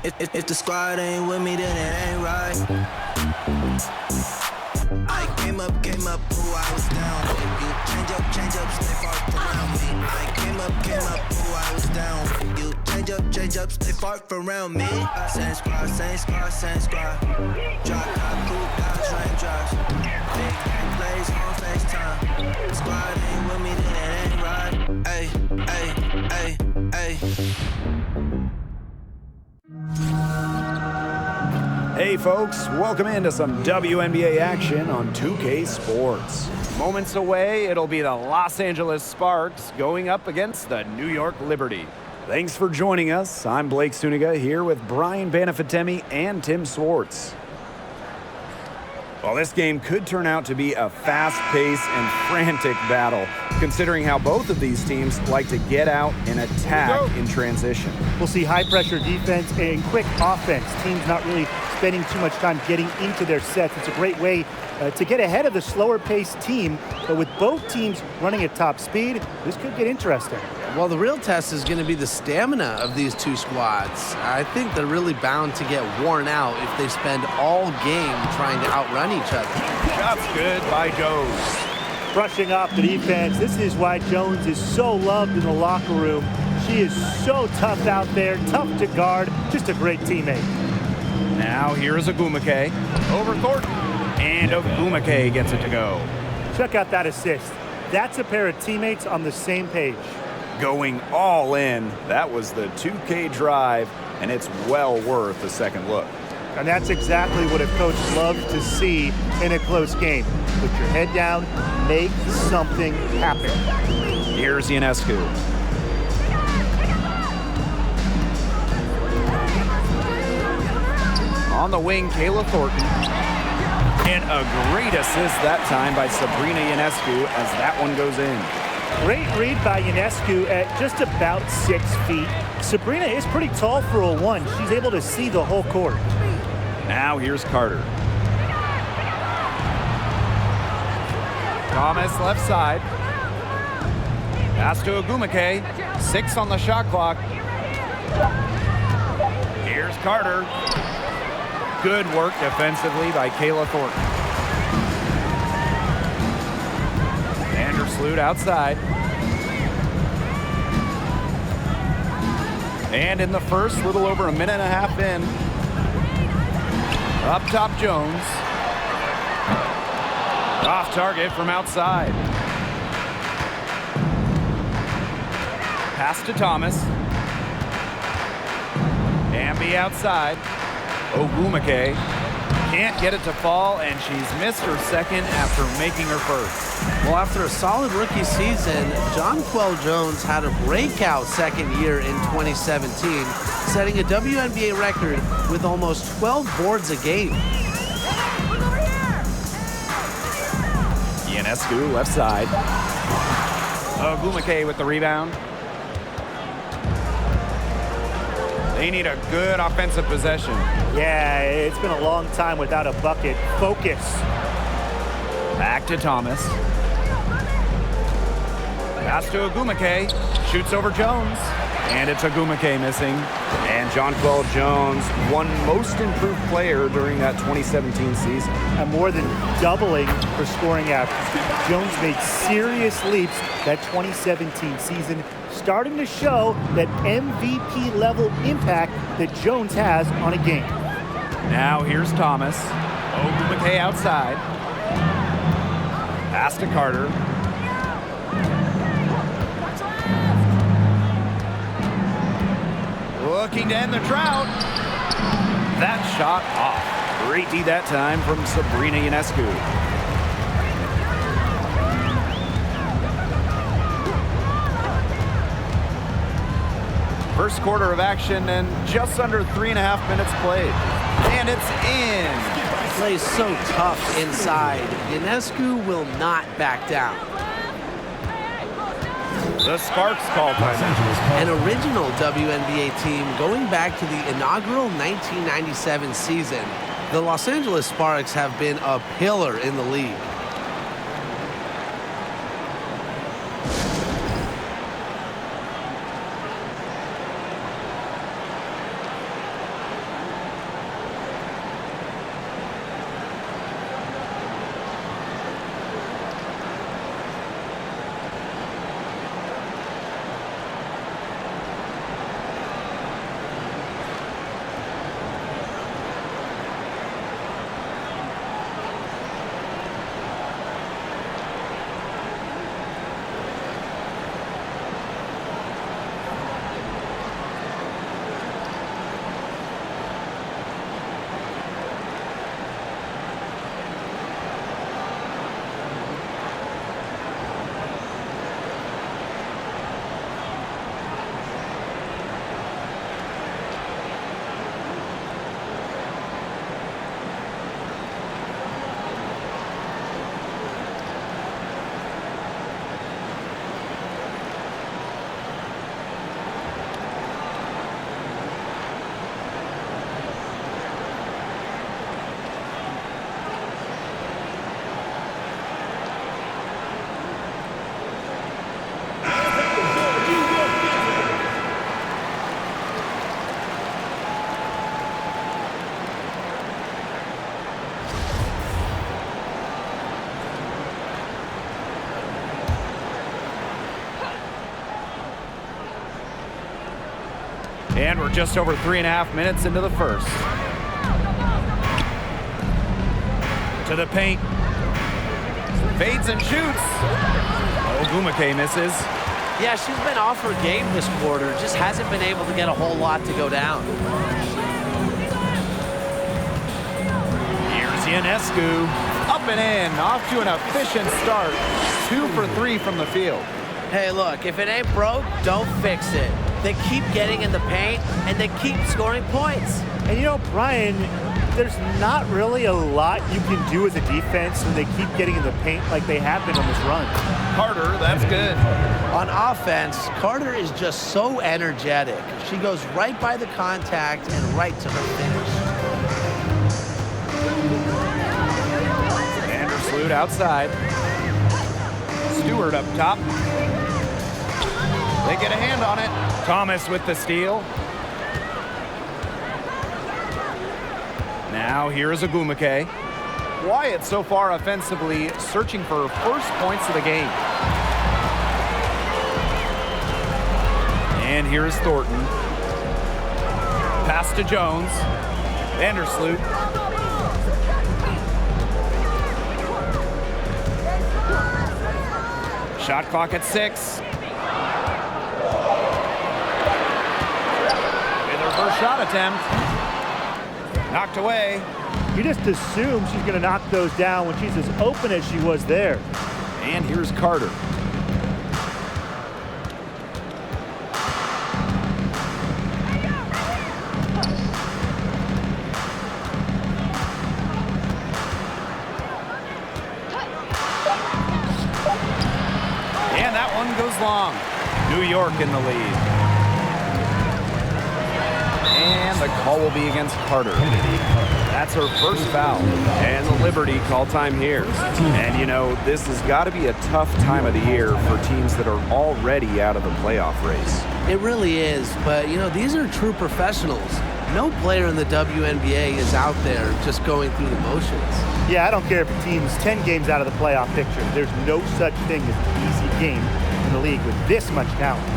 If the squad ain't with me, then it ain't right. I came up, who I was down with. You change up, stay far around me. I came up, who I was down with. You change up, stay far around me. Same squad. Drop top, cool down, raindrops. Big bang plays on FaceTime. The squad ain't with me, then it ain't right. Ay. Hey folks, welcome into some WNBA action on 2K Sports. Moments away, it'll be the Los Angeles Sparks going up against the New York Liberty. Thanks for joining us. I'm Blake Suniga here with Brian Banafitemi and Tim Swartz. Well, this game could turn out to be a fast-paced and frantic battle, considering how both of these teams like to get out and attack in transition. We'll see high-pressure defense and quick offense. Teams not really spending too much time getting into their sets. It's a great way to get ahead of the slower-paced team, but with both teams running at top speed, this could get interesting. Well, the real test is going to be the stamina of these two squads. I think they're really bound to get worn out if they spend all game trying to outrun each other. Shots good by Jones. Brushing off the defense. This is why Jones is so loved in the locker room. She is so tough out there, tough to guard, just a great teammate. Now here's Ogumake over Thornton, and Ogumake gets it to go. Check out that assist. That's a pair of teammates on the same page. Going all in. That was the 2K drive, and it's well worth a second look. And that's exactly what a coach loves to see in a close game. Put your head down, make something happen. Here's Ionescu. On the wing, Kayla Thornton. And a great assist that time by Sabrina Ionescu as that one goes in. Great read by Ionescu at just about 6 feet. Sabrina is pretty tall for a 1. She's able to see the whole court. Now here's Carter. Thomas left side. Pass to Ogumake. 6 on the shot clock. Here's Carter. Good work defensively by Kayla Thornton. Vandersloot outside. And in the first, little over a minute and a half in. Up top, Jones. Off target from outside. Pass to Thomas. Amby outside. Ogumake can't get it to fall, and she's missed her second after making her first. Well, after a solid rookie season, Jonquel Jones had a breakout second year in 2017, setting a WNBA record with almost 12 boards a game. Ionescu left side. Ogumake with the rebound. They need a good offensive possession. Yeah, it's been a long time without a bucket. Focus. Back to Thomas. Pass to Ogumake. Shoots over Jones. And it's Ogumake missing. And Jonquel Jones, one most improved player during that 2017 season. And more than doubling her scoring average. Jones made serious leaps that 2017 season, starting to show that MVP level impact that Jones has on a game. Now here's Thomas. Ogumake outside. Pass to Carter. Looking to end the drought. That shot off. Great D that time from Sabrina Ionescu. First quarter of action and just under 3.5 minutes played. And it's in. Plays so tough inside. Ionescu will not back down. The Sparks call timeout. An original WNBA team going back to the inaugural 1997 season. The Los Angeles Sparks have been a pillar in the league. And we're just over 3.5 minutes into the first. To the paint. Fades and shoots. Ogumake misses. Yeah, she's been off her game this quarter. Just hasn't been able to get a whole lot to go down. Here's Ionescu. Up and in. Off to an efficient start. 2 for 3 from the field. Hey, look, if it ain't broke, don't fix it. They keep getting in the paint, and they keep scoring points. And you know, Brian, there's not really a lot you can do as a defense when they keep getting in the paint like they have been on this run. Carter, that's good. On offense, Carter is just so energetic. She goes right by the contact and right to her finish. Vandersloot outside. Stewart up top. They get a hand on it. Thomas with the steal. Now here is Ogumake. Quiet so far offensively, searching for first points of the game. And here is Thornton. Pass to Jones. Vandersloot. Shot clock at 6. With her first shot attempt. Knocked away. You just assume she's going to knock those down when she's as open as she was there. And here's Carter. And that one goes long. New York in the lead. And the call will be against Carter. That's her first foul. And the Liberty call time here. And you know, this has got to be a tough time of the year for teams that are already out of the playoff race. It really is, but you know, these are true professionals. No player in the WNBA is out there just going through the motions. Yeah, I don't care if a team's 10 games out of the playoff picture. There's no such thing as an easy game in the league with this much talent.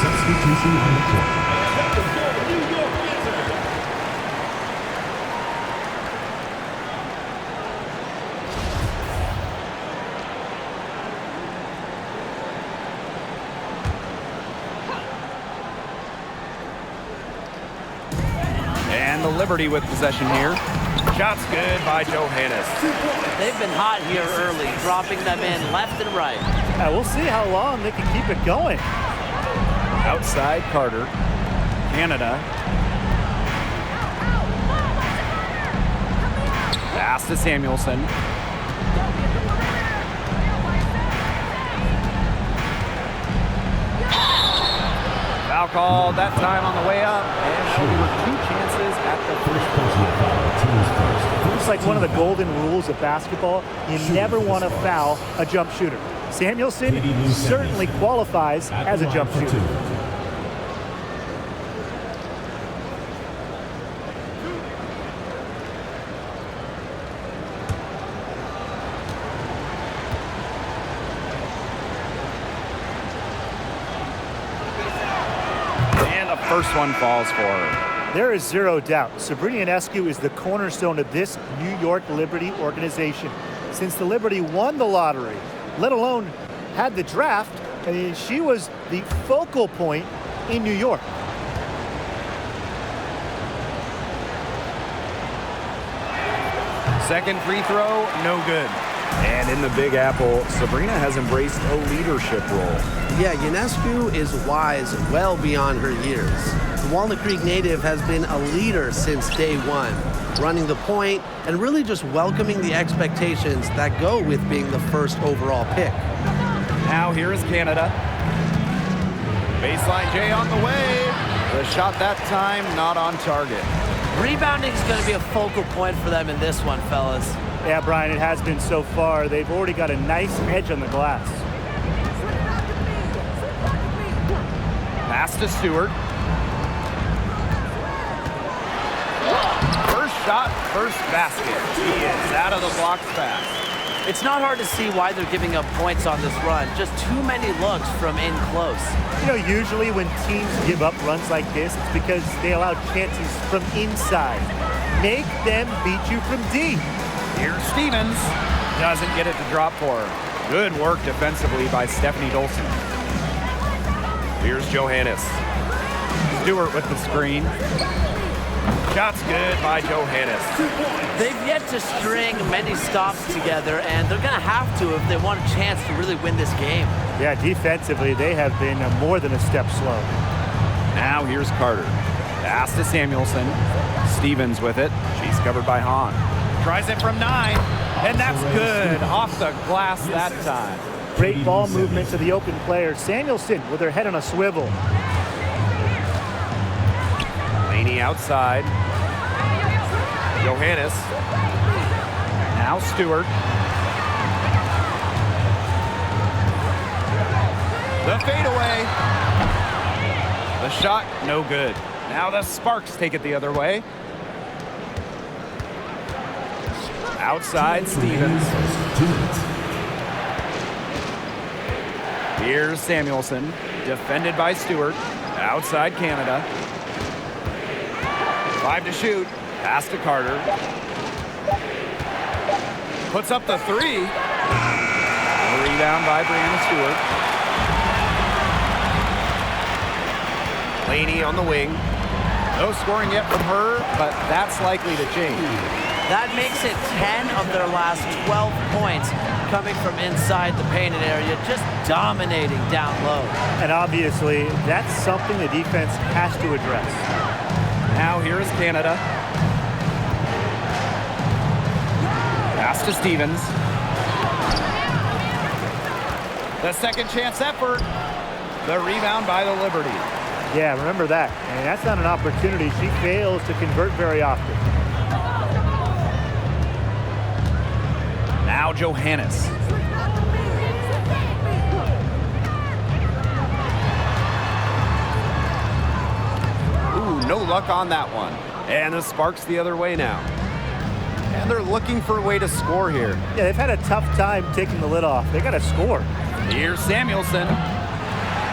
Substitution on the court. And the Liberty with possession here. Shots good by Johannes. They've been hot here early, dropping them in left and right. We'll see how long they can keep it going. Outside Carter. Canada. Pass to Samuelson. Foul called that time on the way up. And there were 2 chances at the first point. It's like one of the golden rules of basketball. You never want to foul a jump shooter. Samuelson certainly qualifies as a jump shooter. First one falls for her. There is zero doubt. Sabrina Ionescu is the cornerstone of this New York Liberty organization. Since the Liberty won the lottery, let alone had the draft. I mean, she was the focal point in New York. Second free throw, no good. And in the Big Apple, Sabrina has embraced a leadership role. Yeah, Ionescu is wise well beyond her years. The Walnut Creek native has been a leader since day one, running the point and really just welcoming the expectations that go with being the first overall pick. Now here is Canada. Baseline J on the way. The shot that time not on target. Rebounding is going to be a focal point for them in this one, fellas. Yeah, Brian, it has been so far. They've already got a nice edge on the glass. Pass to Stewart. First shot, first basket. He is out of the blocks fast. It's not hard to see why they're giving up points on this run. Just too many looks from in close. You know, usually when teams give up runs like this, it's because they allow chances from inside. Make them beat you from deep. Here's Stevens. Doesn't get it to drop for her. Good work defensively by Stephanie Dolson. Here's Johannes. Stewart with the screen. Shot's good by Johannes. They've yet to string many stops together, and they're going to have to if they want a chance to really win this game. Yeah, defensively, they have been more than a step slow. Now here's Carter. Pass to Samuelson. Stevens with it. She's covered by Hahn. Tries it from 9, and that's good. Off the glass that time. Great ball movement to the open player. Samuelson with her head on a swivel. Laney outside. Johannes. Now Stewart. The fadeaway. The shot, no good. Now the Sparks take it the other way. Outside, Stevens. Here's Samuelson. Defended by Stewart. Outside Canada. 5 to shoot. Pass to Carter. Puts up the 3. A rebound by Brianna Stewart. Laney on the wing. No scoring yet from her, but that's likely to change. That makes it 10 of their last 12 points coming from inside the painted area, just dominating down low. And obviously, that's something the defense has to address. Now here is Canada. Pass to Stevens. The second chance effort. The rebound by the Liberty. Yeah, remember that. And that's not an opportunity. She fails to convert very often. Now Johannes. Ooh, no luck on that one. And the Sparks the other way now. And they're looking for a way to score here. Yeah, they've had a tough time taking the lid off. They got to score. Here's Samuelson.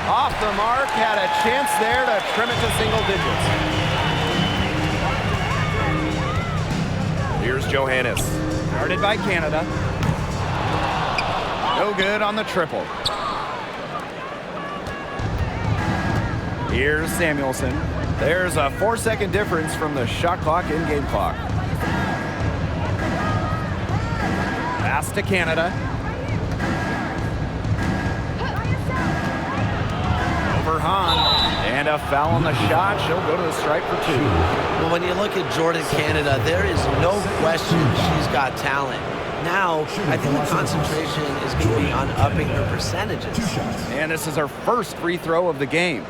Off the mark, had a chance there to trim it to single digits. Here's Johannes. Guarded by Canada. No good on the triple. Here's Samuelson. There's a 4-second difference from the shot clock and game clock. Pass to Canada. Over Hahn. And a foul on the shot. She'll go to the stripe for 2. Well, when you look at Jordan Canada, there is no question she's got talent. Now, I think the concentration is going to be on upping her percentages. And this is her first free throw of the game.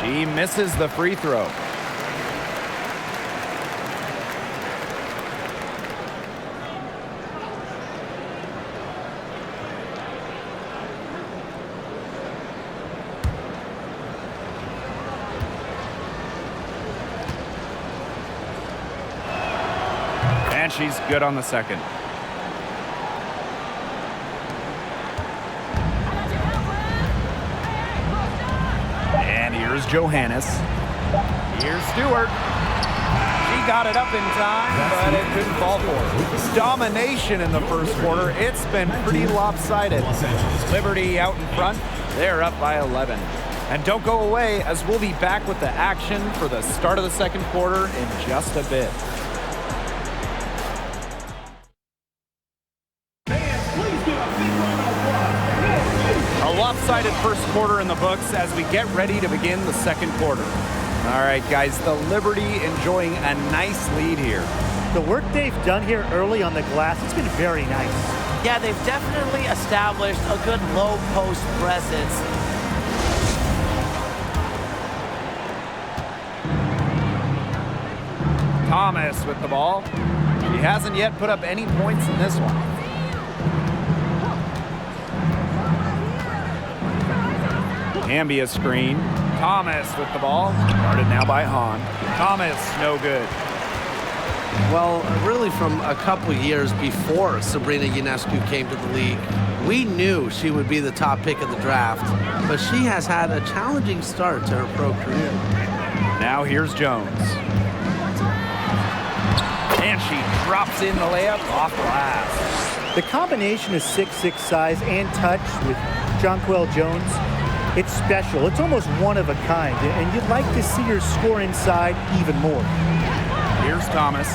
She misses the free throw. And she's good on the second. Here's Johannes. Here's Stewart. She got it up in time, but it couldn't fall for her. Domination in the first quarter. It's been pretty lopsided. Liberty out in front. They're up by 11. And don't go away, as we'll be back with the action for the start of the second quarter in just a bit. A lopsided first quarter in the books as we get ready to begin the second quarter. All right, guys, the Liberty enjoying a nice lead here. The work they've done here early on the glass, it's been very nice. Yeah, they've definitely established a good low post presence. Thomas with the ball. She hasn't yet put up any points in this one. Hamby a screen. Thomas with the ball. Guarded now by Hahn. Thomas, no good. Well, really from a couple years before Sabrina Ionescu came to the league, we knew she would be the top pick of the draft, but she has had a challenging start to her pro career. Now here's Jones. And she drops in the layup off glass. The combination of 6'6" size and touch with Jonquel Jones, it's special. It's almost one of a kind, and you'd like to see her score inside even more. Here's Thomas.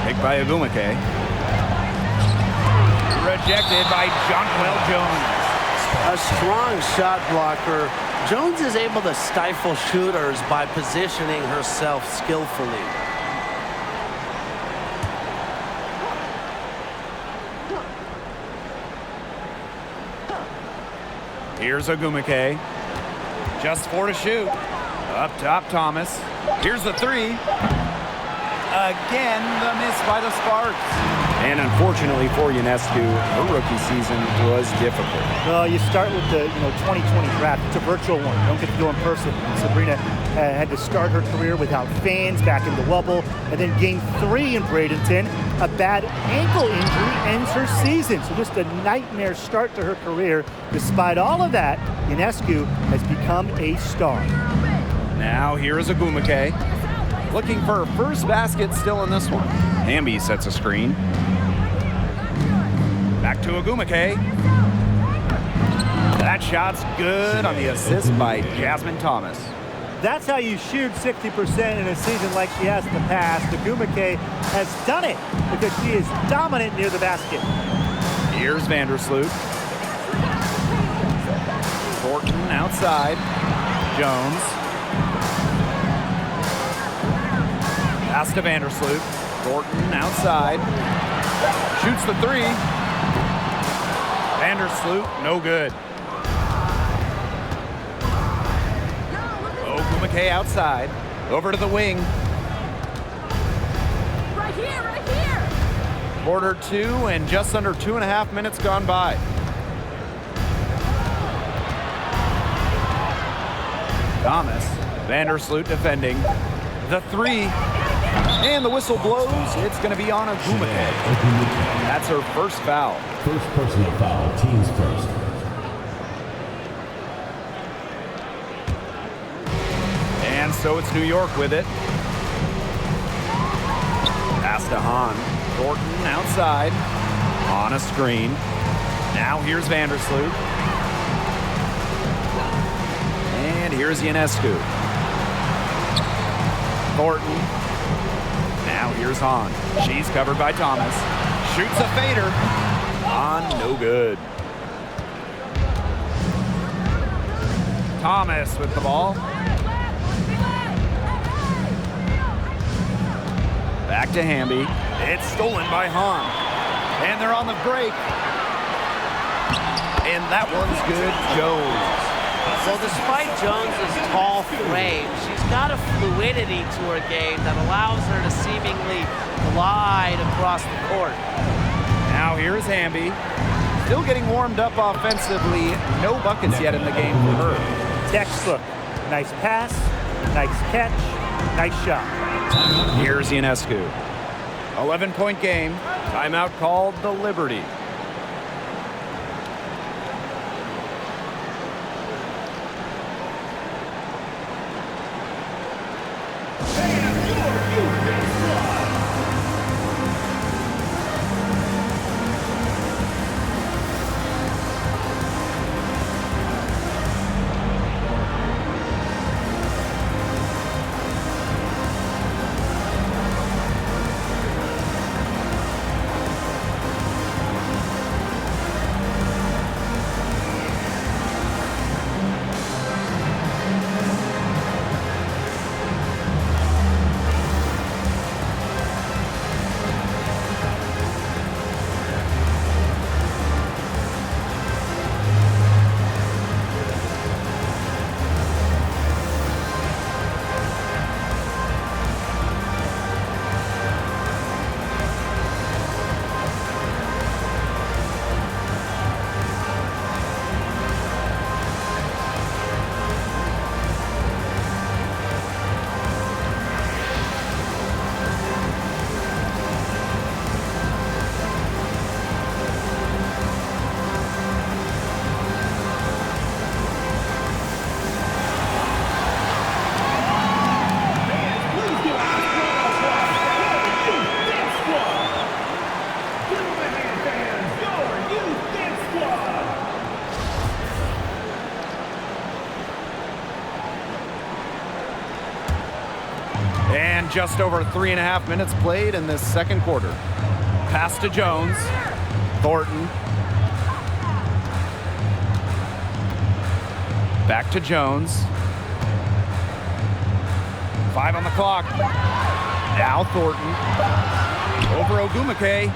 Picked by Agumake. Rejected by Jonquel Jones. A strong shot blocker, Jones is able to stifle shooters by positioning herself skillfully. Here's Agumake. Just 4 to shoot. Up top, Thomas. Here's the 3. Again, the miss by the Sparks. And unfortunately for Ionescu, her rookie season was difficult. Well, you start with the 2020 draft. It's a virtual one. You don't get to go in person. Sabrina had to start her career without fans back in the Wubble. And then game 3 in Bradenton, a bad ankle injury ends her season. So just a nightmare start to her career. Despite all of that, Ionescu has become a star. Now here's Agumake. Looking for her first basket still in this one. Hamby sets a screen. Back to Agumake. That shot's good on the assist by Jasmine Thomas. That's how you shoot 60% in a season like she has in the past. Agumake has done it because she is dominant near the basket. Here's Vandersloot. Thornton outside. Jones. Pass to Vandersloot. Thornton outside. Shoots the 3. Vandersloot, no good. Agumake outside. Over to the wing. Right here, right here. Quarter 2 and just under 2.5 minutes gone by. Thomas. Vandersloot defending. The 3. And the whistle blows. It's going to be on Agumake. That's her first foul. First personal foul, teams first. And so it's New York with it. Pass to Hahn. Thornton outside. On a screen. Now here's Vandersloot. And here's Ionescu. Thornton. Now here's Hahn. She's covered by Thomas. Shoots a fader. On, no good. Thomas with the ball. Back to Hamby. It's stolen by Hahn. And they're on the break. And that one's good. Jones. Well, despite Jones's tall frame, she's got a fluidity to her game that allows her to seemingly glide across the court. Now here's Hamby. Still getting warmed up offensively. No buckets yet in the game for her. Textbook. Nice pass, nice catch, nice shot. Here's Ionescu. 11-point game. Timeout called the Liberty. just over 3.5 minutes played in this second quarter. Pass to Jones. Thornton. Back to Jones. 5 on the clock. Now Thornton. Over Ogumake.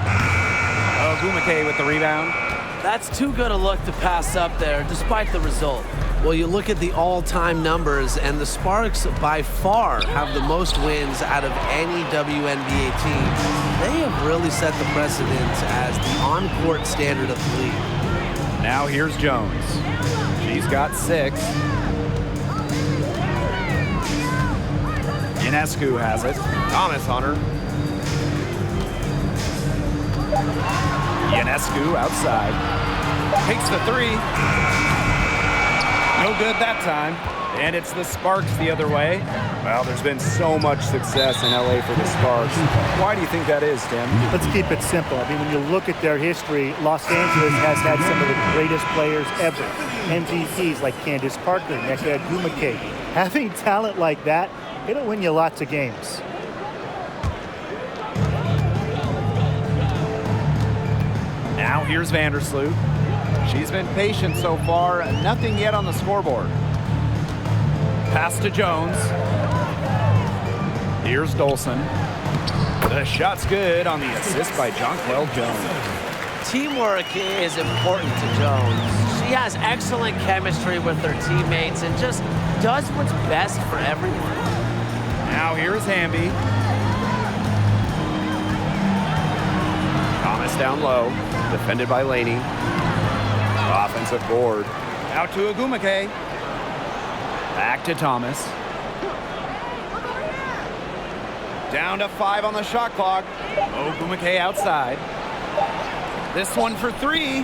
Ogumake with the rebound. That's too good a look to pass up there, despite the result. Well, you look at the all-time numbers, and the Sparks by far have the most wins out of any WNBA team. They have really set the precedent as the on-court standard of the league. Now here's Jones. She's got 6. Ionescu has it. Thomas on her. Ionescu outside. Takes the 3. No good that time. And it's the Sparks the other way. Well, there's been so much success in LA for the Sparks. Why do you think that is, Tim? Let's keep it simple. I mean, when you look at their history, Los Angeles has had some of the greatest players ever. MVPs like Candace Parker, Nneka Ogumake. Having talent like that, it'll win you lots of games. Now here's Vandersloot. She's been patient so far. Nothing yet on the scoreboard. Pass to Jones. Here's Dolson. The shot's good on the assist by Jonquel Jones. Teamwork is important to Jones. She has excellent chemistry with her teammates and just does what's best for everyone. Now here's Hamby. Thomas down low, defended by Laney. Offensive board. Out to Ogumake. Back to Thomas. Down to 5 on the shot clock. Ogumake outside. This one for 3. New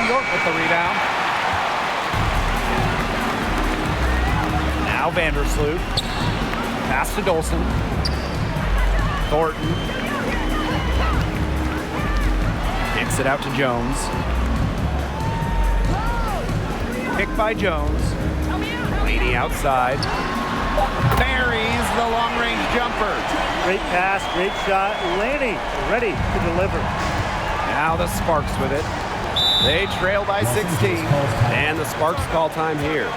York with the rebound. Now Vandersloot. Pass to Dolson. Thornton. Kicks it out to Jones. Picked by Jones. Laney outside. Buries the long-range jumper. Great pass, great shot. Laney ready to deliver. Now the Sparks with it. They trail by 16, and the Sparks call time here.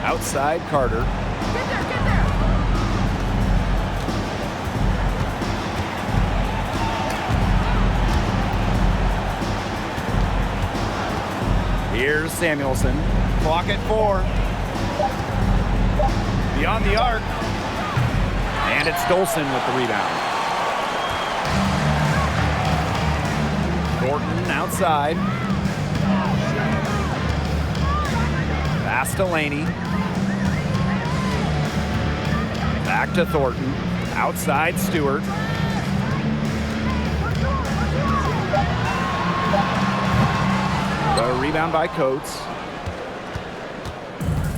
Outside Carter. Get there. Here's Samuelson. Clock at 4. Beyond the arc. And it's Dolson with the rebound. Thornton outside. Pass to Laney. Back to Thornton. Outside Stewart. The rebound by Coates.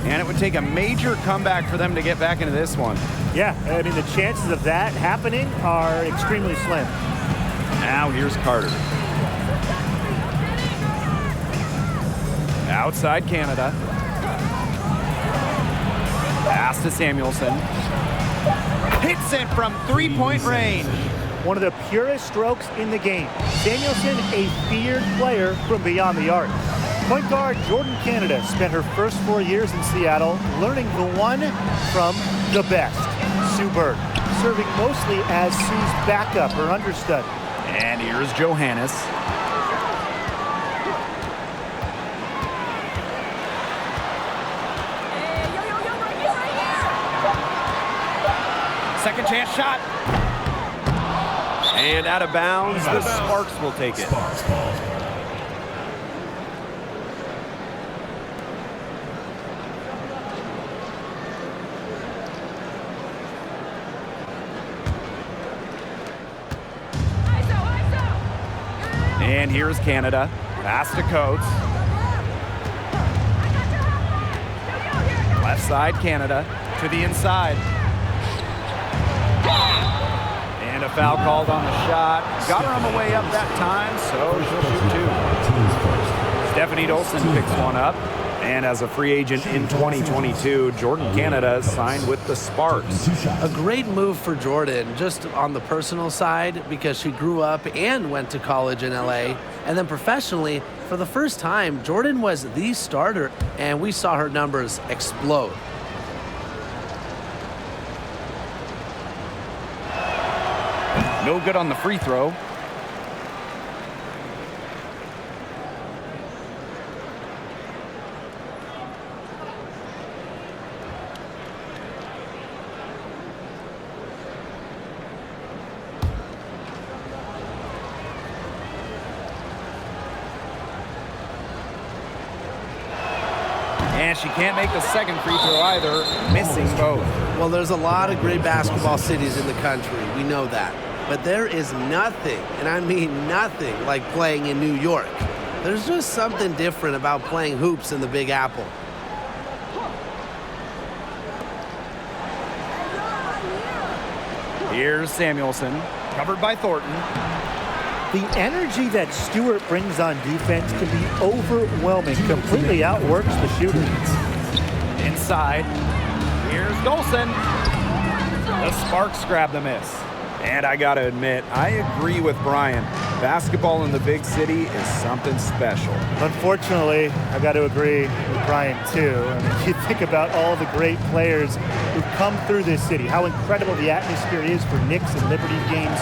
And it would take a major comeback for them to get back into this one. Yeah, I mean, the chances of that happening are extremely slim. Now here's Carter. Outside Canada. Pass to Samuelson. Hits it from three-point range. One of the purest strokes in the game. Samuelson, a feared player from beyond the arc. Point guard Jordan Canada spent her first 4 years in Seattle learning the one from the best, Sue Bird, serving mostly as Sue's backup or understudy. And here's Johannes. Second chance shot. And out of bounds, the Sparks will take it. Sparks ball. And here's Canada. Pass to Coates. Left side, Canada. To the inside. And a foul called on the shot. Got her on the way up that time, so she'll shoot two. Stephanie Dolson picks one up. And as a free agent in 2022, Jordan Canada signed with the Sparks. A great move for Jordan, just on the personal side, because she grew up and went to college in LA. And then professionally, for the first time, Jordan was the starter, and we saw her numbers explode. No good on the free throw. And she can't make the second free throw either, missing both. Well, there's a lot of great basketball cities in the country. We know that. But there is nothing, and I mean nothing, like playing in New York. There's just something different about playing hoops in the Big Apple. Here's Samuelson, covered by Thornton. The energy that Stewart brings on defense can be overwhelming. Completely outworks the shooter. Inside, here's Dolson. The Sparks grab the miss. And I gotta admit, I agree with Brian. Basketball in the big city is something special. Unfortunately, I got to agree with Brian too. I mean, you think about all the great players who've come through this city, how incredible the atmosphere is for Knicks and Liberty games.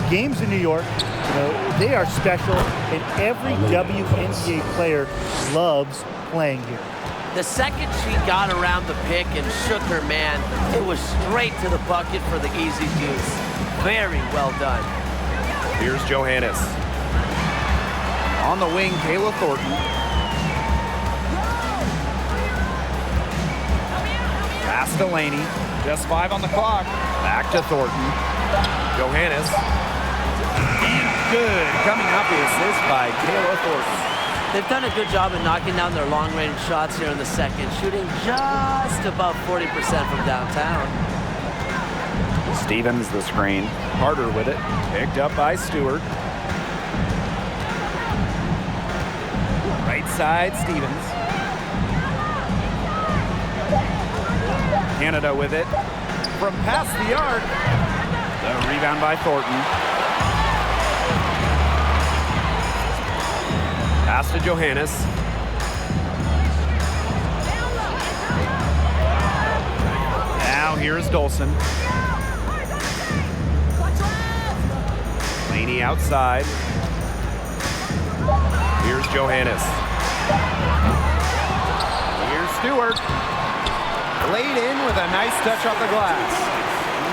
Games in New York, you know, they are special, and every WNBA player loves playing here. The second she got around the pick and shook her man, it was straight to the bucket for the easy deuce. Very well done. Here's Johannes. On the wing, Kayla Thornton. Pass to Laney. Just 5 on the clock. Back to Thornton. Johannes. And good. Coming off the assist by Kayla Thornton. They've done a good job of knocking down their long-range shots here in the second, shooting just above 40% from downtown. Stevens the screen. Carter with it. Picked up by Stewart. Right side, Stevens. Canada with it. From past the arc. The rebound by Thornton. Pass to Johannes. Now here's Dolson. Laney outside. Here's Johannes. Here's Stewart. Laid in with a nice touch off the glass.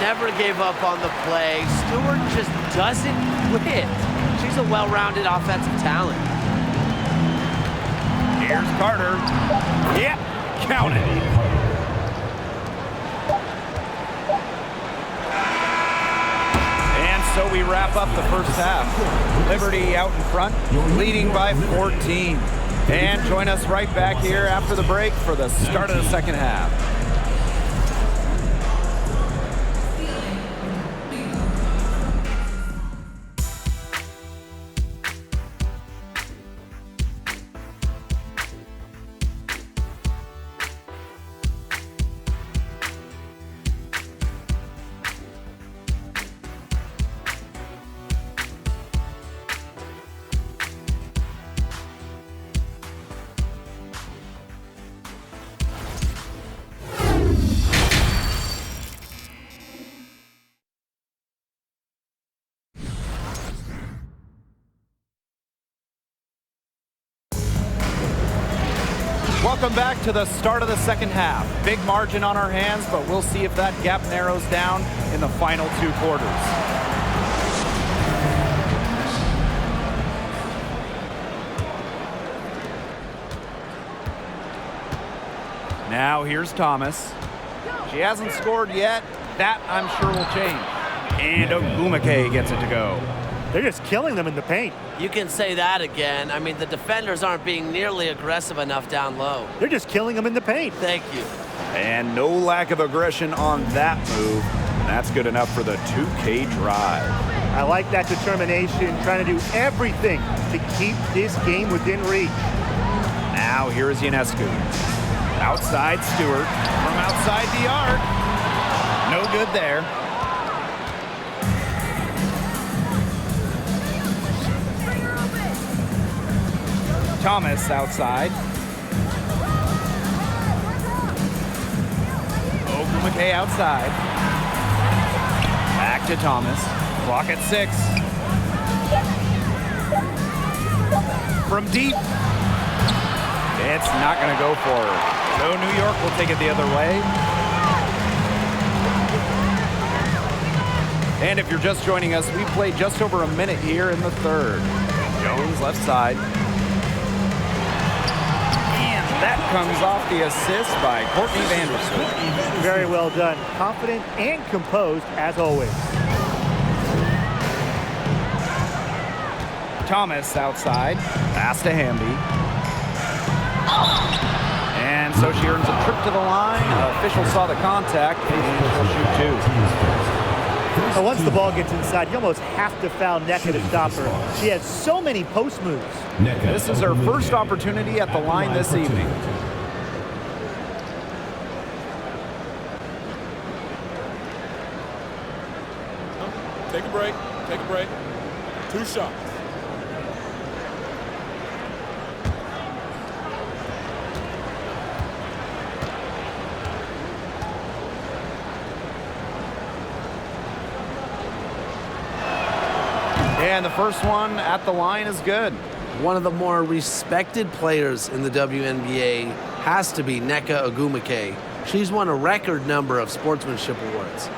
Never gave up on the play. Stewart just doesn't quit. She's a well-rounded offensive talent. Here's Carter. Yep, count it. so we wrap up the first half. Liberty out in front, leading by 14. And join us right back here after the break for the start of the second half. Welcome back to the start of the second half. Big margin on our hands, but we'll see if that gap narrows down in the final 2 quarters. Now here's Thomas. She hasn't scored yet. That, I'm sure, will change. And Ogumake gets it to go. They're just killing them in the paint. You can say that again. I mean, the defenders aren't being nearly aggressive enough down low. They're just killing them in the paint. Thank you. And no lack of aggression on that move. That's good enough for the 2K drive. I like that determination, trying to do everything to keep this game within reach. Now here is Ionescu. Outside Stewart from outside the arc. No good there. Thomas outside. Ogumake outside. Back to Thomas. Clock at 6. From deep. It's not going to go for her. So New York will take it the other way. And if you're just joining us, we've played just over a minute here in the third. Jones left side. That comes off the assist by Courtney Vandersloot. Very well done. Confident and composed, as always. Thomas outside. Pass to Hamby. And so she earns a trip to the line. Official saw the contact, and will shoot 2. So once the ball gets inside, you almost have to foul Nneka to stop her. She has so many post moves. This is her first opportunity at the line this evening. Take a break. Take a break. 2 shots. And the first one at the line is good. One of the more respected players in the WNBA has to be Nneka Ogumake. She's won a record number of sportsmanship awards.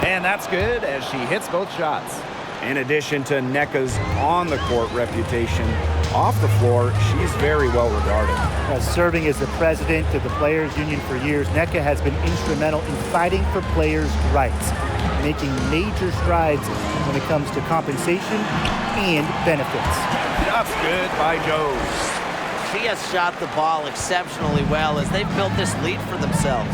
And that's good as she hits both shots. In addition to Nneka's on-the-court reputation, off the floor, she's very well regarded. Serving as the president of the Players Union for years, Nneka has been instrumental in fighting for players' rights, making major strides when it comes to compensation and benefits. That's good by Joe. She has shot the ball exceptionally well as they've built this lead for themselves.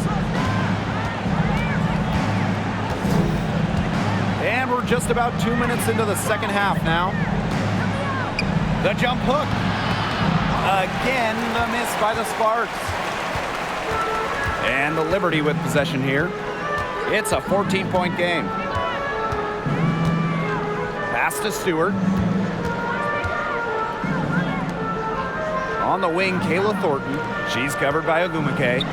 And we're just about 2 minutes into the second half now. The jump hook. Again, the miss by the Sparks. And the Liberty with possession here. It's a 14-point game. Pass to Stewart. On the wing, Kayla Thornton. She's covered by Ogumake.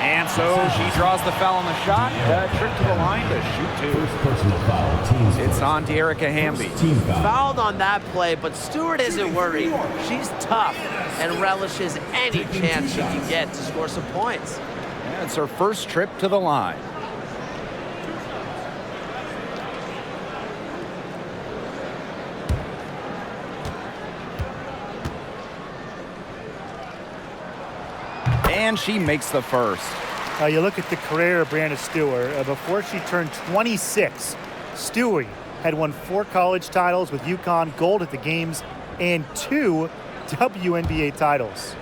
And so she draws the foul on the shot. Trip to the line to shoot 2. First personal foul, teams It's first. on De'Erica Hamby. Team foul. Fouled on that play, but Stewart isn't worried. She's tough and relishes any chance she can get to score some points. Yeah, it's her first trip to the line. And she makes the first. You look at the career of Brianna Stewart. Before she turned 26, Stewart had won 4 college titles with UConn, gold at the games, and 2 WNBA titles.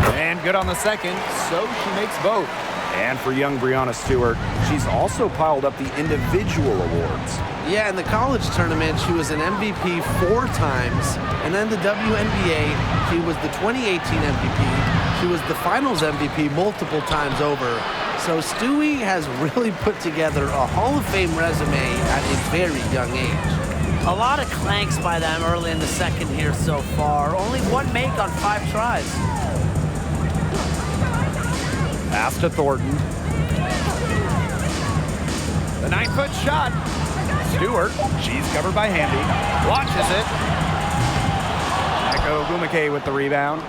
And good on the second, so she makes both. And for young Brianna Stewart, she's also piled up the individual awards. Yeah, in the college tournament, she was an MVP 4 times. And then the WNBA, she was the 2018 MVP. She was the finals MVP multiple times over. So Stewie has really put together a Hall of Fame resume at a very young age. A lot of clanks by them early in the second here so far. Only 1 make on 5 tries. Pass to Thornton. The 9-foot shot. Stewart, she's covered by Hamby. Launches it. Echo Gumake with the rebound.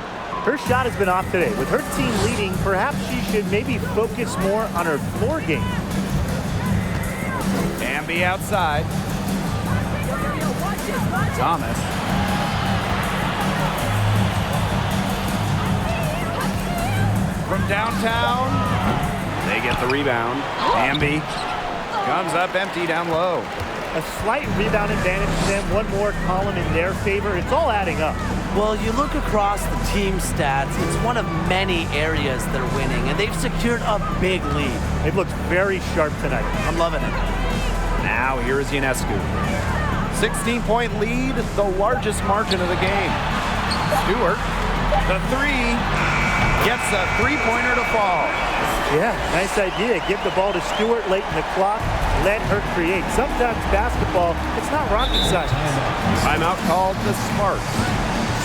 Her shot has been off today. With her team leading, perhaps she should maybe focus more on her floor game. Hamby outside. Thomas. From downtown, they get the rebound. Hamby comes up empty down low. A slight rebound advantage to them, 1 more column in their favor. It's all adding up. Well, you look across the team stats, it's one of many areas they're winning, and they've secured a big lead. They've looked very sharp tonight. I'm loving it. Now here is Ionescu. 16-point lead, the largest margin of the game. Stewart, the 3. Gets a 3-pointer to fall. Yeah, nice idea. Give the ball to Stewart late in the clock. Let her create. Sometimes basketball, it's not rocket science. Timeout called the Sparks.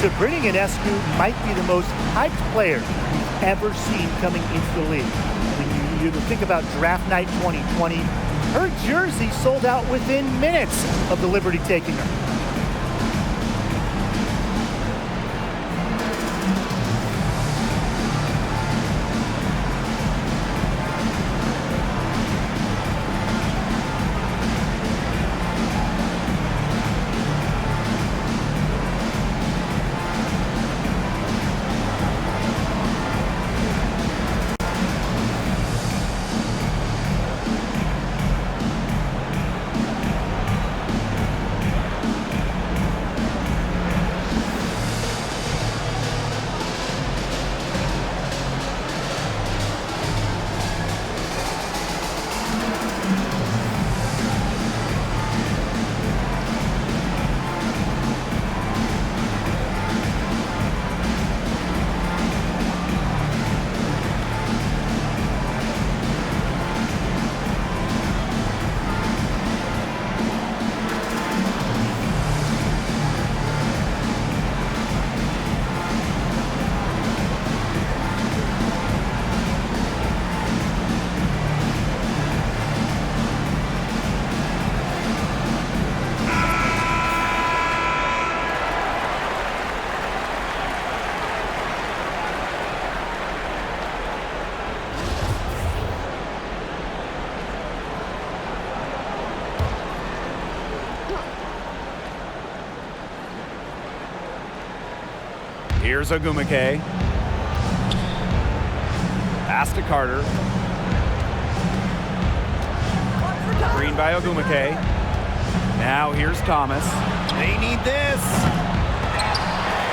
Sabrina Ionescu might be the most hyped player we've ever seen coming into the league. When you think about draft night 2020, her jersey sold out within minutes of the Liberty taking her. Here's Ogumake. Pass to Carter. Screen by Ogumake. Now here's Thomas. They need this.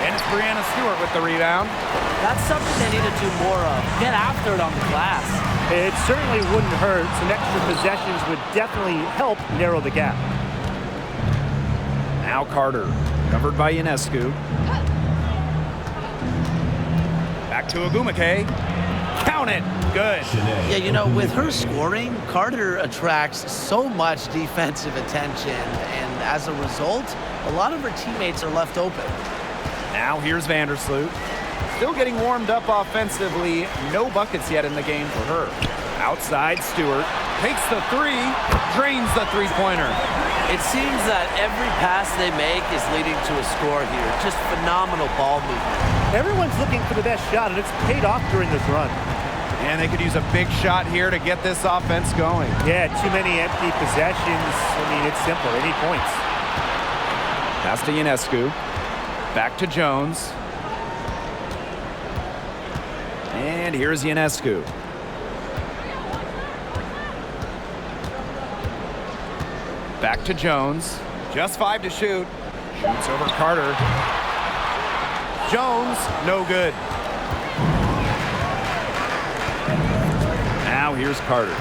And it's Brianna Stewart with the rebound. That's something they need to do more of. Get after it on the glass. It certainly wouldn't hurt. Some extra possessions would definitely help narrow the gap. Now Carter, covered by Ionescu. Back to Ogumake. Count it. Good. Yeah, you know, with her scoring, Carter attracts so much defensive attention, and as a result, a lot of her teammates are left open. Now here's Vandersloot. Still getting warmed up offensively. No buckets yet in the game for her. Outside, Stewart takes the 3, drains the three-pointer. It seems that every pass they make is leading to a score here. Just phenomenal ball movement. Everyone's looking for the best shot, and it's paid off during this run. And they could use a big shot here to get this offense going. Yeah, too many empty possessions. I mean, it's simple. They need points. Pass to Ionescu. Back to Jones. And here's Ionescu. Back to Jones. Just 5 to shoot. Shoots over Carter. Jones, no good. Now here's Carter.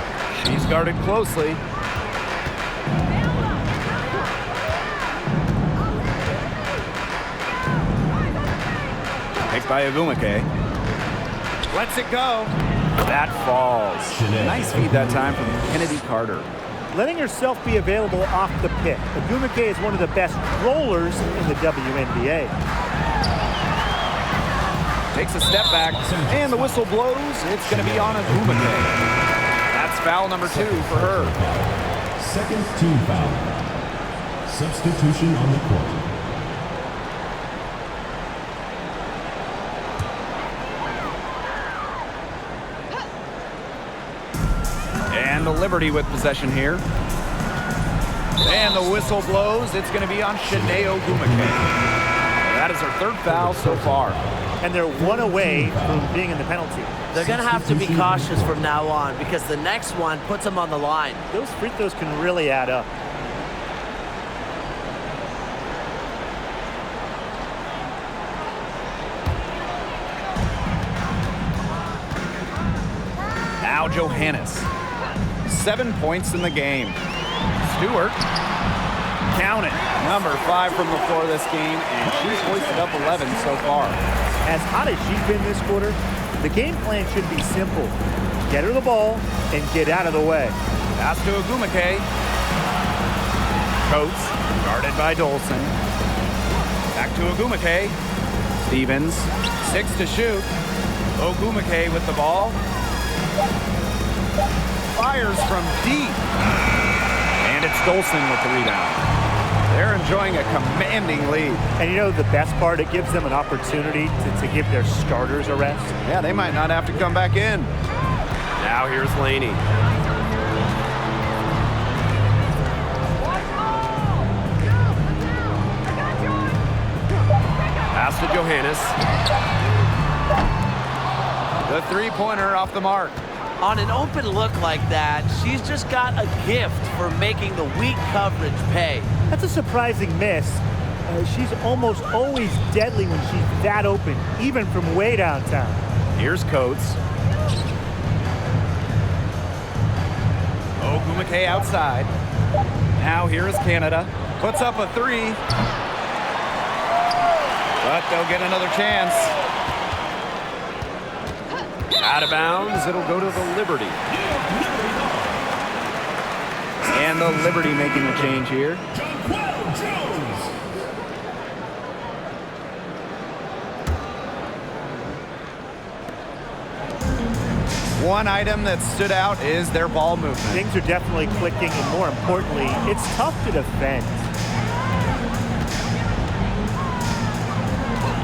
She's guarded closely. Picked by Agumake. Lets it go. That falls. Nice feed that time from Kennedy Carter. Letting herself be available off the pick. Agumake is one of the best rollers in the WNBA. Takes a step back, and the whistle blows. It's going to be on Agumake. That's foul number 2 for her. Second team foul. Substitution on the court. And the Liberty with possession here. And the whistle blows. It's going to be on Shanae Agumake. That is her 3rd foul so far. And they're 1 away from being in the penalty. They're going to have to be cautious from now on because the next one puts them on the line. Those free throws can really add up. Now Johannes. 7 points in the game. Stewart. Count it. Number 5 from the floor this game, and she's hoisted up 11 so far. As hot as she's been this quarter, the game plan should be simple. Get her the ball and get out of the way. Pass to Agumake. Coates, guarded by Dolson. Back to Agumake. Stevens, 6 to shoot. Agumake with the ball. Fires from deep. And it's Dolson with the rebound. They're enjoying a commanding lead. And you know the best part? It gives them an opportunity to give their starters a rest. Yeah, they might not have to come back in. Now here's Laney. Pass to Johannes. The 3-pointer off the mark. On an open look like that, she's just got a gift for making the weak coverage pay. That's a surprising miss. She's almost always deadly when she's that open, even from way downtown. Here's Coates. Agumake outside. Now here is Canada. Puts up a 3. But they'll get another chance. Out of bounds, it'll go to the Liberty. And the Liberty making the change here. One item that stood out is their ball movement. Things are definitely clicking, and more importantly, it's tough to defend.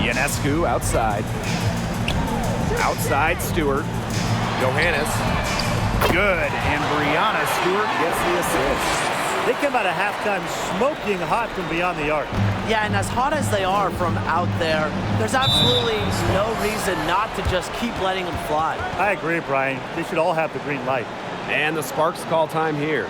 Ionescu outside. Outside Stewart. Johannes. Good. And Brianna Stewart gets the assist. They come out of halftime smoking hot from beyond the arc. Yeah, and as hot as they are from out there, there's absolutely no reason not to just keep letting them fly. I agree, Brian. They should all have the green light. And the Sparks call time here.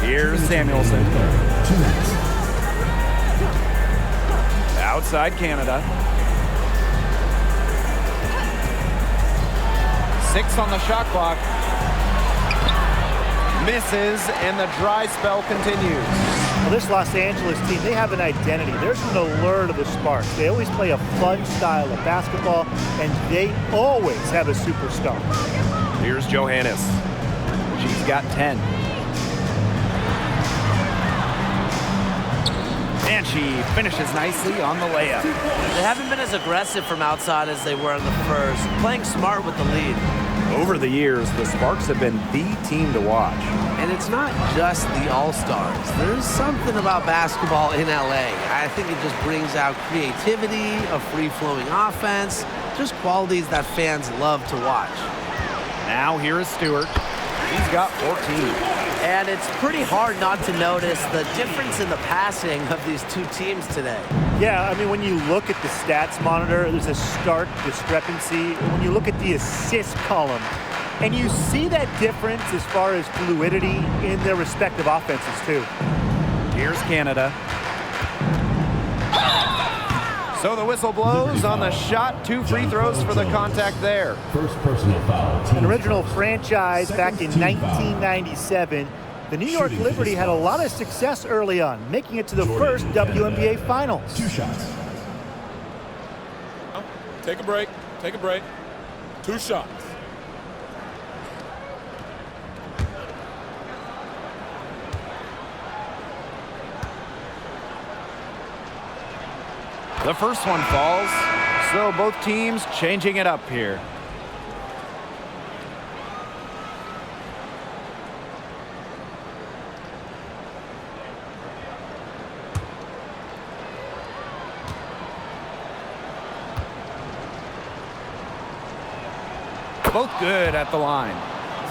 Here's Samuelson. 2 minutes. Outside Canada. 6 on the shot clock. Misses, and the dry spell continues. Well, this Los Angeles team, they have an identity. There's an allure to the Sparks. They always play a fun style of basketball, and they always have a superstar. Here's Johannes. She's got 10. And she finishes nicely on the layup. They haven't been as aggressive from outside as they were in the first, playing smart with the lead. Over the years, the Sparks have been the team to watch. And it's not just the All-Stars. There's something about basketball in LA. I think it just brings out creativity, a free-flowing offense, just qualities that fans love to watch. Now here is Stewart. He's got 14. And it's pretty hard not to notice the difference in the passing of these two teams today. Yeah, I mean, when you look at the stats monitor, there's a stark discrepancy. When you look at the assist column, and you see that difference as far as fluidity in their respective offenses, too. Here's Canada. So the whistle blows on the shot. 2 free throws for the contact there. First personal foul. An original franchise back in 1997. The New York Liberty had a lot of success early on, making it to the first WNBA Finals. 2 shots. Take a break. Take a break. 2 shots. The first one falls, so both teams changing it up here. Both good at the line.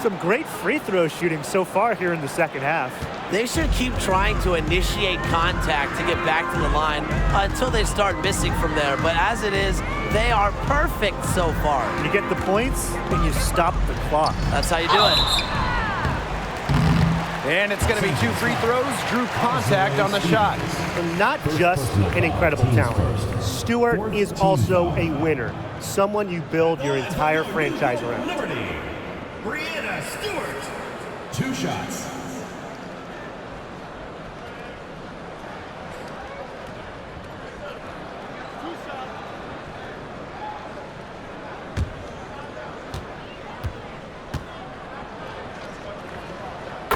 Some great free throw shooting so far here in the second half. They should keep trying to initiate contact to get back to the line until they start missing from there. But as it is, they are perfect so far. You get the points, and you stop the clock. That's how you do it. And it's going to be 2 free throws. Drew contact on the shot. And not just an incredible talent. Stewart is also a winner. Someone you build your entire franchise around. Liberty. Brianna Stewart. 2 shots.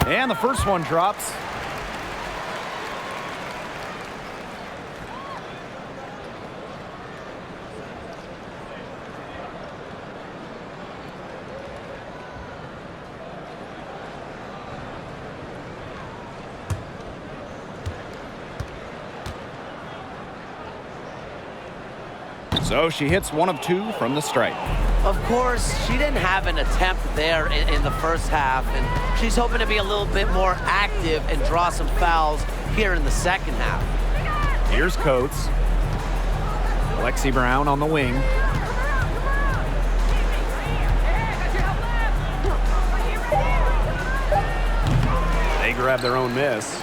And the first one drops. So she hits 1 of 2 from the stripe. Of course, she didn't have an attempt there in the first half, and she's hoping to be a little bit more active and draw some fouls here in the second half. Here's Coates. Alexi Brown on the wing. They grab their own miss.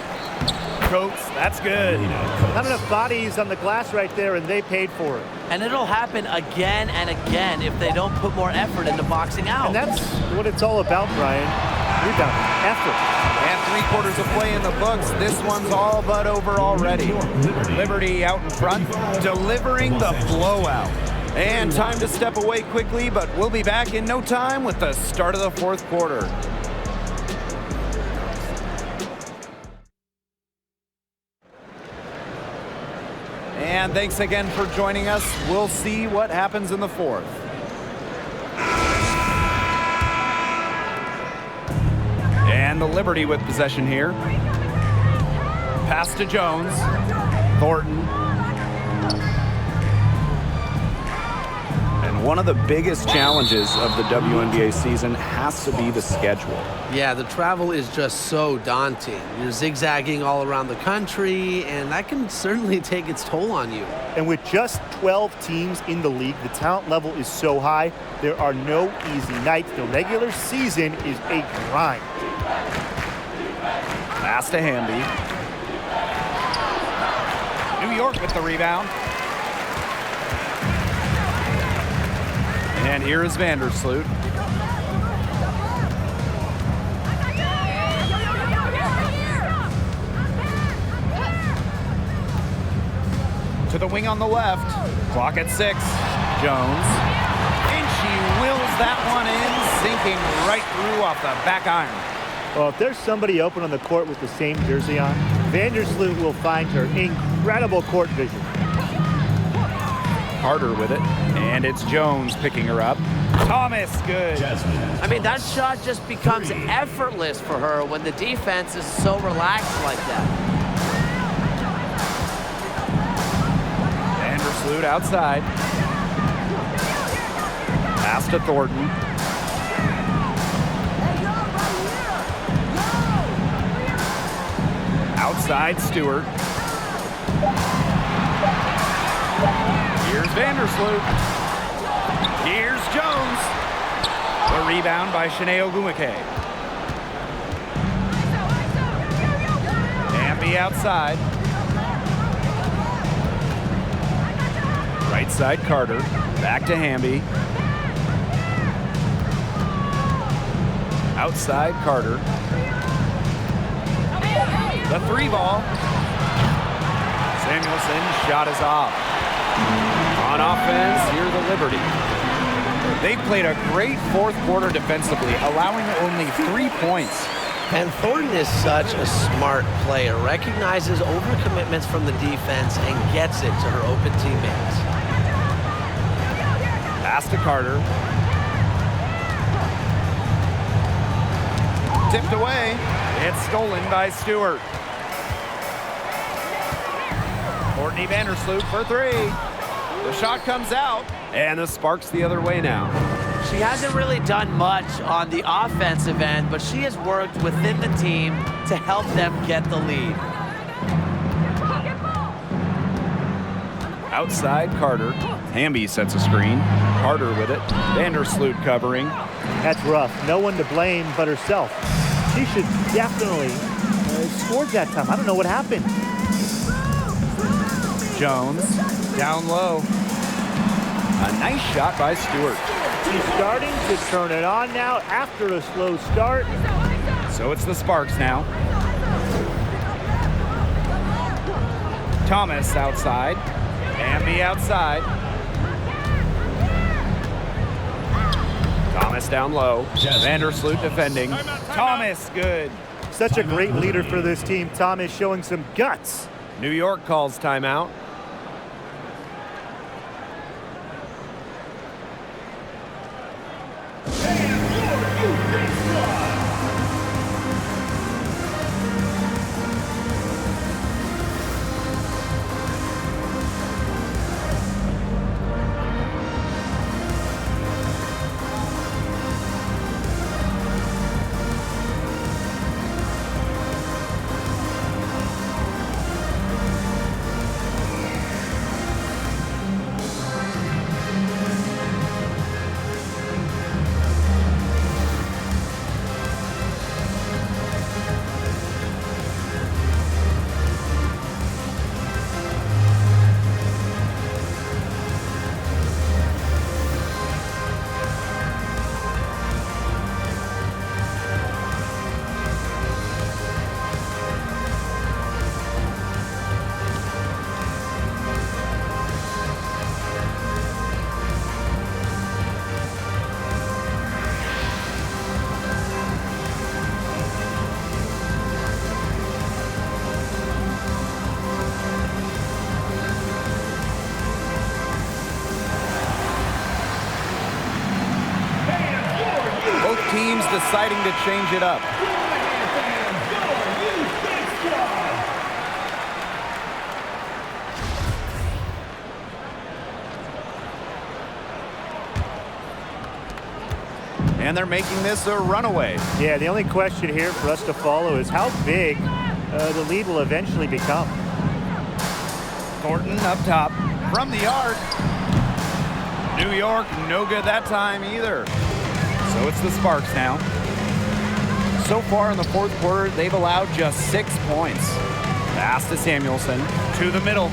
Coates, that's good. Not enough bodies on the glass right there, and they paid for it. And it'll happen again and again if they don't put more effort into boxing out. And that's what it's all about, Brian. Rebound, effort. And 3 quarters of play in the books. This one's all but over already. Liberty out in front, delivering the blowout. And time to step away quickly, but we'll be back in no time with the start of the 4th quarter. And thanks again for joining us. We'll see what happens in the 4th. And the Liberty with possession here. Pass to Jones. Thornton. And one of the biggest challenges of the WNBA season has to be the schedule. Yeah, the travel is just so daunting. You're zigzagging all around the country, and that can certainly take its toll on you. And with just 12 teams in the league, the talent level is so high, there are no easy nights. The regular season is a grind. Pass to Hamby. New York with the rebound. And here is Vandersloot. To the wing on the left. Clock at 6. Jones. And she wills that one in, sinking right through off the back iron. Well, if there's somebody open on the court with the same jersey on, Vandersloot will find her. Incredible court vision. Carter with it. And it's Jones picking her up. Thomas, good. I mean, that shot just becomes effortless for her when the defense is so relaxed like that. Vandersloot outside. Pass to Thornton. Outside Stewart. Here's Vandersloot. Here's Jones. The rebound by Shanae Ogumike. Hamby outside. Right side Carter. Back to Hamby. Outside Carter. The 3 ball. Samuelson's shot is off. On offense, here the Liberty. They played a great fourth quarter defensively, allowing only 3 points. And Thornton is such a smart player, recognizes overcommitments from the defense and gets it to her open teammates. Pass to Carter. Tipped away. It's stolen by Stewart. Courtney Vandersloot for 3. The shot comes out, and the Sparks the other way now. She hasn't really done much on the offensive end, but she has worked within the team to help them get the lead. Outside Carter. Hamby sets a screen. Carter with it. Vandersloot covering. That's rough. No one to blame but herself. She should definitely scored that time. I don't know what happened. Jones down low. A nice shot by Stewart. She's starting to turn it on now after a slow start. So it's the Sparks now. Thomas outside. Hamby outside. Thomas down low. Vandersloot defending. Thomas, good. Such a great leader for this team. Thomas showing some guts. New York calls timeout. Teams deciding to change it up. And they're making this a runaway. Yeah, the only question here for us to follow is how big the lead will eventually become. Thornton up top from the arc. New York, no good that time either. So it's the Sparks now. So far in the fourth quarter, they've allowed just 6 points. Pass to Samuelson, to the middle.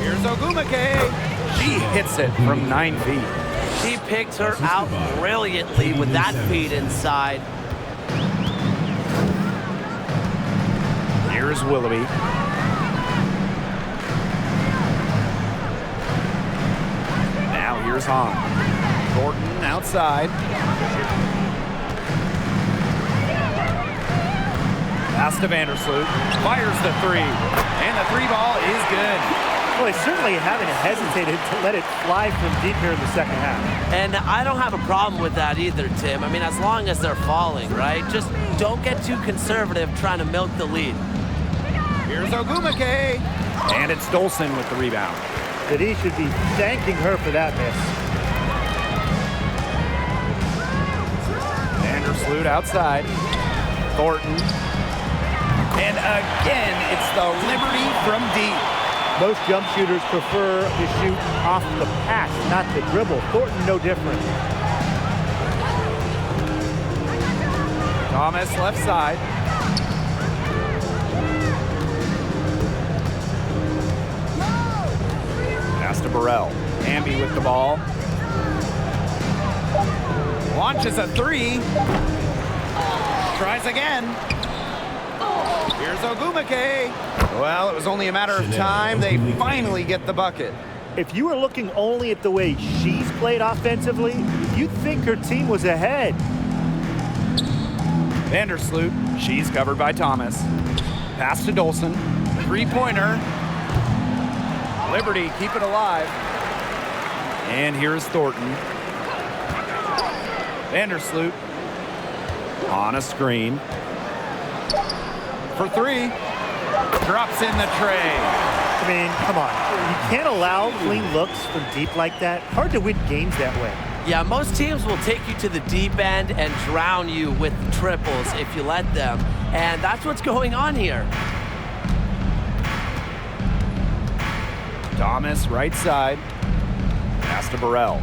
Here's Ogumake. She hits it from 9 feet. She picked her out brilliantly with that feed inside. Here's Willoughby. Now here's Hahn. Thornton outside. Pass to Vandersloot. Fires the three. And the three ball is good. Well, they certainly haven't hesitated to let it fly from deep here in the second half. And I don't have a problem with that either, Tim. I mean, as long as they're falling, right? Just don't get too conservative trying to milk the lead. Here's Ogumake. And it's Dolson with the rebound. That he should be thanking her for that miss. Vandersloot outside. Thornton. And again, it's the Liberty from deep. Most jump shooters prefer to shoot off the pass, not the dribble. Thornton, no different. Thomas left side. Pass to Burrell. Hamby with the ball. Launches a three. Tries again. Here's Ogumake. Well, it was only a matter of time. They finally get the bucket. If you were looking only at the way she's played offensively, you'd think her team was ahead. Vandersloot. She's covered by Thomas. Pass to Dolson. Three-pointer. Liberty keep it alive. And here's Thornton. Vandersloot on a screen. For three. Drops in the tray. I mean, come on. You can't allow clean looks from deep like that. Hard to win games that way. Yeah, most teams will take you to the deep end and drown you with triples if you let them. And that's what's going on here. Thomas, right side. Pass to Burrell.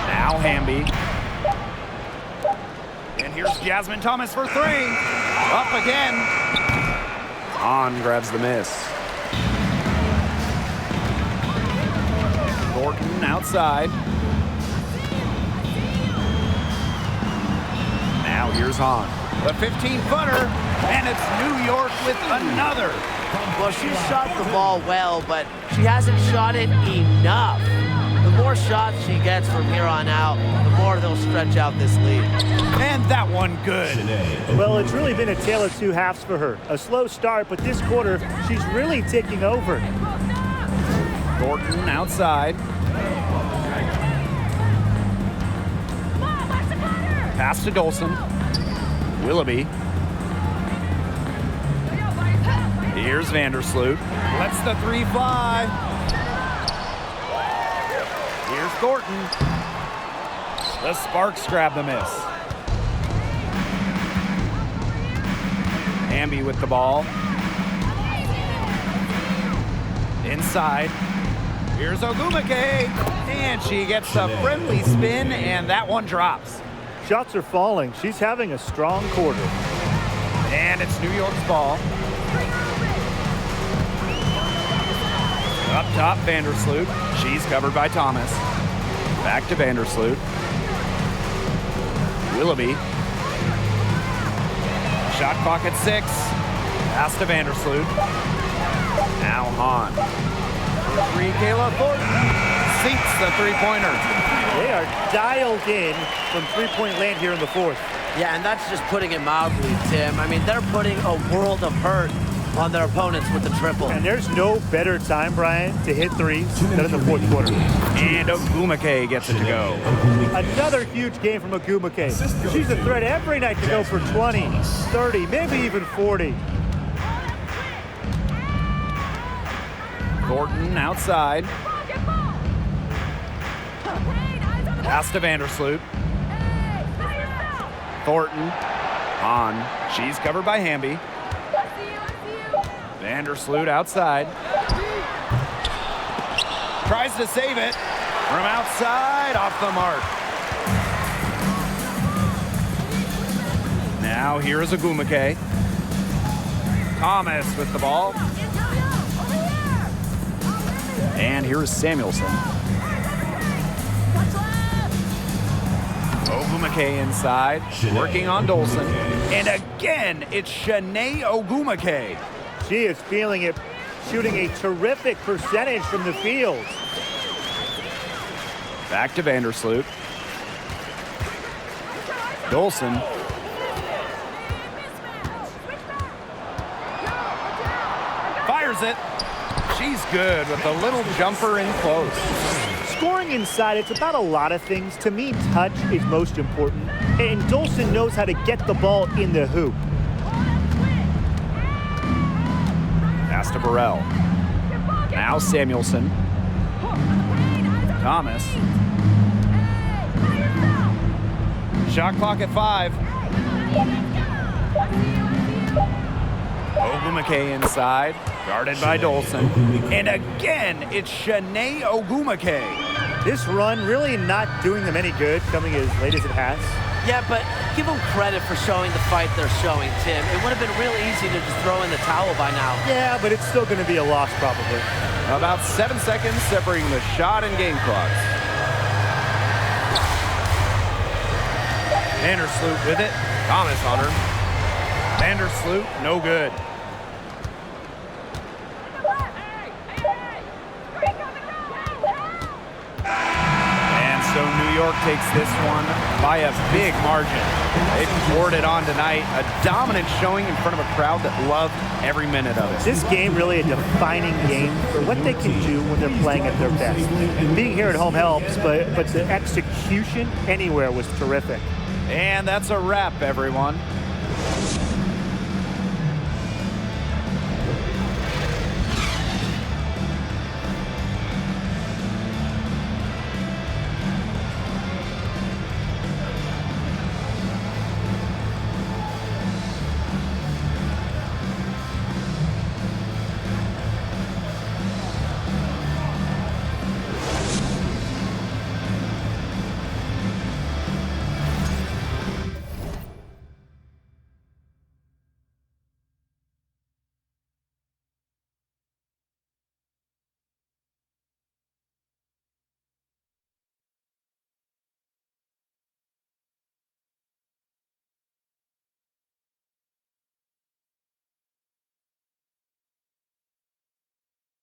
Now Hamby. And here's Jasmine Thomas for three. Up again. On grabs the miss. Thornton outside. Now here's Hahn. The 15-footer. And it's New York with another. Well, she shot the ball well, but she hasn't shot it enough. The more shots she gets from here on out, the more they'll stretch out this lead. And that one good. Well, it's really been a tale of two halves for her. A slow start, but this quarter, she's really taking over. Thornton outside. Pass to Dolson. Willoughby. Here's Vandersloot. Lets the three fly. Here's Thornton. The Sparks grab the miss. Hamby with the ball. Inside. Here's Ogumake. And she gets a friendly spin, and that one drops. Shots are falling. She's having a strong quarter. And it's New York's ball. Up top, Vandersloot. She's covered by Thomas. Back to Vandersloot. Willoughby. Shot clock at 6. Pass to Vandersloot. Now Hahn. For three, Kayla Thornton sinks the three-pointer. They are dialed in from three-point land here in the fourth. Yeah, and that's just putting it mildly, Tim. I mean, they're putting a world of hurt on their opponents with the triple. And there's no better time, Brian, to hit threes than in the fourth quarter. And Ogumake gets it to go. Another huge game from Ogumake. She's a threat every night to go for 20, 30, maybe even 40. Thornton outside. Pass to Vandersloot. Thornton on. She's covered by Hamby. Vandersloot outside. Tries to save it from outside, off the mark. Now here's Ogumake. Thomas with the ball. And here's Samuelson. Ogumake inside, working on Dolson. And again, it's Shanae Ogumake. She is feeling it, shooting a terrific percentage from the field. Back to Vandersloot. Dolson. Fires it. She's good with a little jumper in close. Scoring inside, it's about a lot of things. To me, touch is most important. And Dolson knows how to get the ball in the hoop. Pass to Burrell. Now Samuelson. Thomas. Shot clock at 5. Ogumake inside, guarded by Dolson. And again, it's Shanae Ogumake. This run really not doing them any good, coming as late as it has. Yeah, but give them credit for showing the fight they're showing, Tim. It would have been real easy to just throw in the towel by now. Yeah, but it's still going to be a loss probably. About 7 seconds separating the shot and game clocks. Vandersloot with it. Thomas on her. Vandersloot, no good. And so New York takes this one by a big margin. They poured it on tonight. A dominant showing in front of a crowd that loved every minute of it. This game really a defining game for what they can do when they're playing at their best. Being here at home helps, but the execution anywhere was terrific. And that's a wrap, everyone.